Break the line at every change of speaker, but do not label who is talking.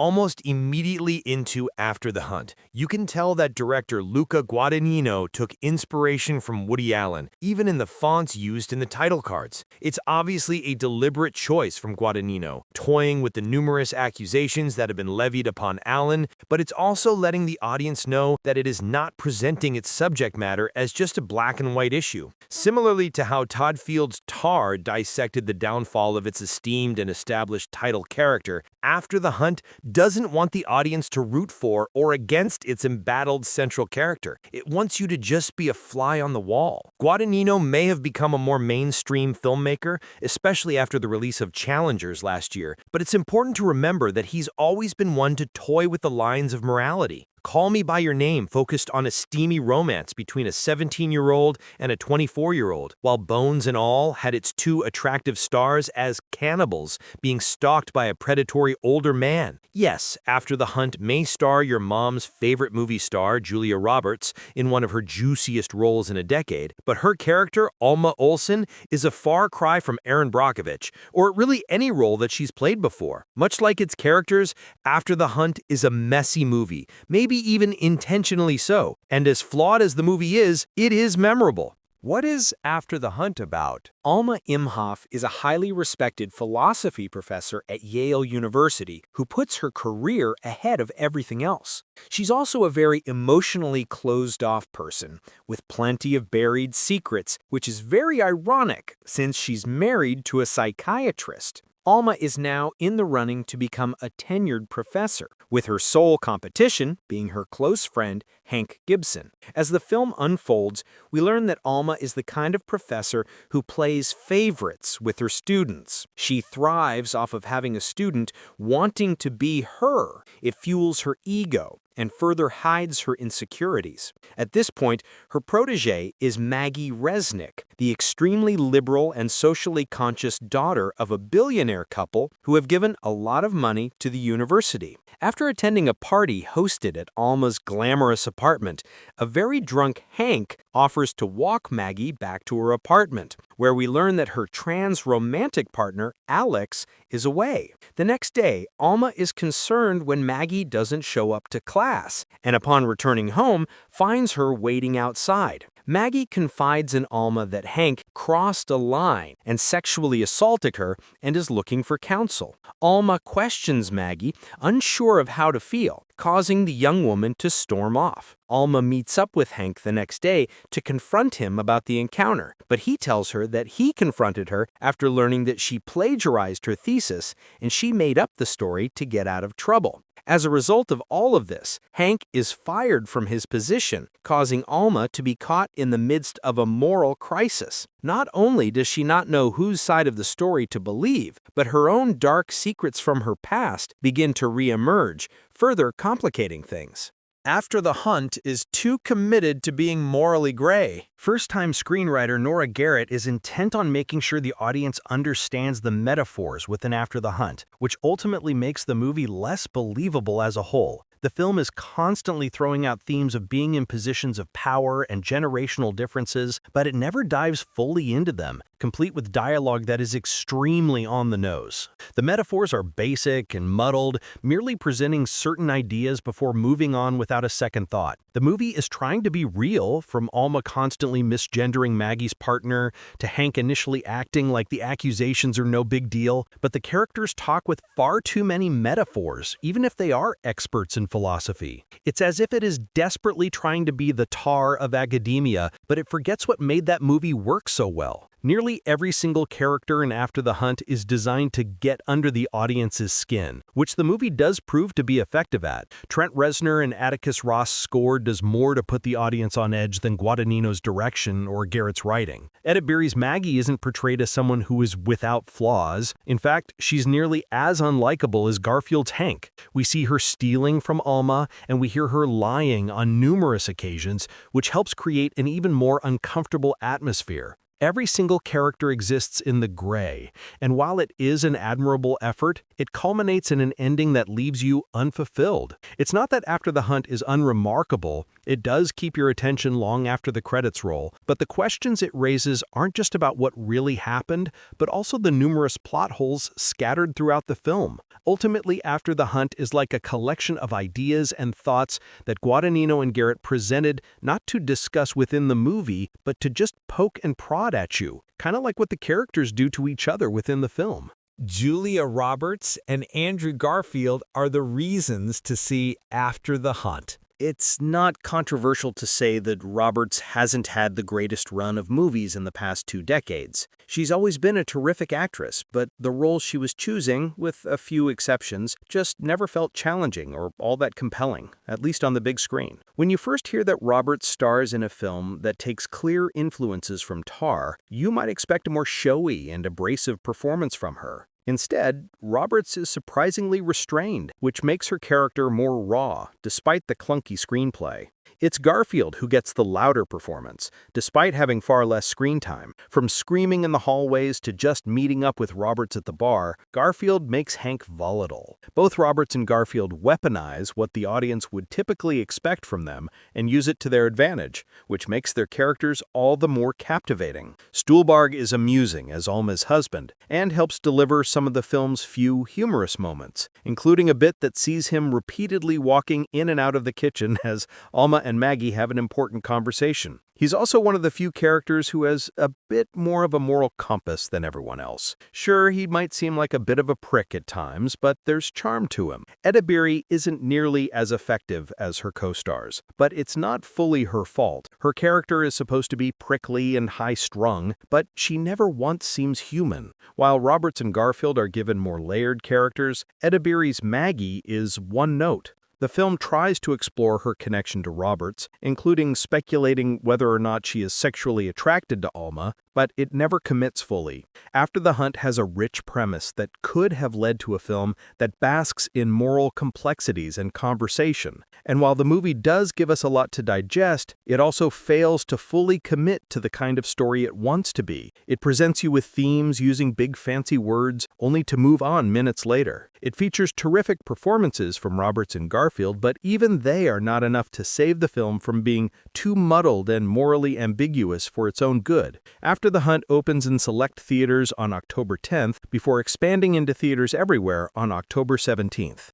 almost immediately into After the Hunt. You can tell that director Luca Guadagnino took inspiration from Woody Allen, even in the fonts used in the title cards. It's obviously a deliberate choice from Guadagnino, toying with the numerous accusations that have been levied upon Allen, but it's also letting the audience know that it is not presenting its subject matter as just a black and white issue. Similarly to how Todd Field's Tar dissected the downfall of its esteemed and established title character, After the Hunt doesn't want the audience to root for or against its embattled central character. It wants you to just be a fly on the wall. Guadagnino may have become a more mainstream filmmaker, especially after the release of Challengers last year, but it's important to remember that he's always been one to toy with the lines of morality. Call Me By Your Name focused on a steamy romance between a 17-year-old and a 24-year-old, while Bones and All had its two attractive stars as cannibals being stalked by a predatory older man. Yes, After the Hunt may star your mom's favorite movie star, Julia Roberts, in one of her juiciest roles in a decade, but her character, Alma Olsson, is a far cry from Erin Brockovich, or really any role that she's played before. Much like its characters, After the Hunt is a messy movie, maybe even intentionally so, and as flawed as the movie is, it is memorable.
What is After the Hunt about? Alma Imhoff is a highly respected philosophy professor at Yale University who puts her career ahead of everything else. She's also a very emotionally closed-off person, with plenty of buried secrets, which is very ironic since she's married to a psychiatrist. Alma is now in the running to become a tenured professor, with her sole competition being her close friend, Hank Gibson. As the film unfolds, we learn that Alma is the kind of professor who plays favorites with her students. She thrives off of having a student wanting to be her. It fuels her ego and further hides her insecurities. At this point, her protégé is Maggie Resnick, the extremely liberal and socially conscious daughter of a billionaire couple who have given a lot of money to the university. After attending a party hosted at Alma's glamorous apartment, a very drunk Hank offers to walk Maggie back to her apartment, where we learn that her trans romantic partner, Alex, is away. The next day, Alma is concerned when Maggie doesn't show up to class, and upon returning home, finds her waiting outside. Maggie confides in Alma that Hank crossed a line and sexually assaulted her and is looking for counsel. Alma questions Maggie, unsure of how to feel, causing the young woman to storm off. Alma meets up with Hank the next day to confront him about the encounter, but he tells her that he confronted her after learning that she plagiarized her thesis and she made up the story to get out of trouble. As a result of all of this, Hank is fired from his position, causing Alma to be caught in the midst of a moral crisis. Not only does she not know whose side of the story to believe, but her own dark secrets from her past begin to re-emerge, further complicating things.
After the Hunt is too committed to being morally gray. First-time screenwriter Nora Garrett is intent on making sure the audience understands the metaphors within After the Hunt, which ultimately makes the movie less believable as a whole. The film is constantly throwing out themes of being in positions of power and generational differences, but it never dives fully into them, complete with dialogue that is extremely on the nose. The metaphors are basic and muddled, merely presenting certain ideas before moving on without a second thought. The movie is trying to be real, from Alma constantly misgendering Maggie's partner to Hank initially acting like the accusations are no big deal, but the characters talk with far too many metaphors, even if they are experts in philosophy. It's as if it is desperately trying to be the Tar of academia, but it forgets what made that movie work so well. Nearly every single character in After the Hunt is designed to get under the audience's skin, which the movie does prove to be effective at. Trent Reznor and Atticus Ross' score does more to put the audience on edge than Guadagnino's direction or Garrett's writing. Edebiri's Maggie isn't portrayed as someone who is without flaws. In fact, she's nearly as unlikable as Garfield's Hank. We see her stealing from Alma, and we hear her lying on numerous occasions, which helps create an even more uncomfortable atmosphere.
Every single character exists in the gray, and while it is an admirable effort, it culminates in an ending that leaves you unfulfilled. It's not that After the Hunt is unremarkable, it does keep your attention long after the credits roll, but the questions it raises aren't just about what really happened, but also the numerous plot holes scattered throughout the film. Ultimately, After the Hunt is like a collection of ideas and thoughts that Guadagnino and Garrett presented not to discuss within the movie, but to just poke and prod at you, kind of like what the characters do to each other within the film.
Julia Roberts and Andrew Garfield are the reasons to see After the Hunt.
It's not controversial to say that Roberts hasn't had the greatest run of movies in the past 2 decades. She's always been a terrific actress, but the roles she was choosing, with a few exceptions, just never felt challenging or all that compelling, at least on the big screen. When you first hear that Roberts stars in a film that takes clear influences from Tar, you might expect a more showy and abrasive performance from her. Instead, Roberts is surprisingly restrained, which makes her character more raw, despite the clunky screenplay. It's Garfield who gets the louder performance, despite having far less screen time. From screaming in the hallways to just meeting up with Roberts at the bar, Garfield makes Hank volatile. Both Roberts and Garfield weaponize what the audience would typically expect from them and use it to their advantage, which makes their characters all the more captivating. Stuhlbarg is amusing as Alma's husband, and helps deliver some of the film's few humorous moments, including a bit that sees him repeatedly walking in and out of the kitchen as Alma and Maggie have an important conversation. He's also one of the few characters who has a bit more of a moral compass than everyone else. Sure, he might seem like a bit of a prick at times, but there's charm to him. Edebiri isn't nearly as effective as her co-stars, but it's not fully her fault. Her character is supposed to be prickly and high-strung, but she never once seems human. While Roberts and Garfield are given more layered characters, Edebiri's Maggie is one note. The film tries to explore her connection to Roberts, including speculating whether or not she is sexually attracted to Alma, but it never commits fully. After the Hunt has a rich premise that could have led to a film that basks in moral complexities and conversation. And while the movie does give us a lot to digest, it also fails to fully commit to the kind of story it wants to be. It presents you with themes using big fancy words, only to move on minutes later. It features terrific performances from Roberts and Garfield, but even they are not enough to save the film from being too muddled and morally ambiguous for its own good. After the Hunt opens in select theaters on October 10th, before expanding into theaters everywhere on October 17th.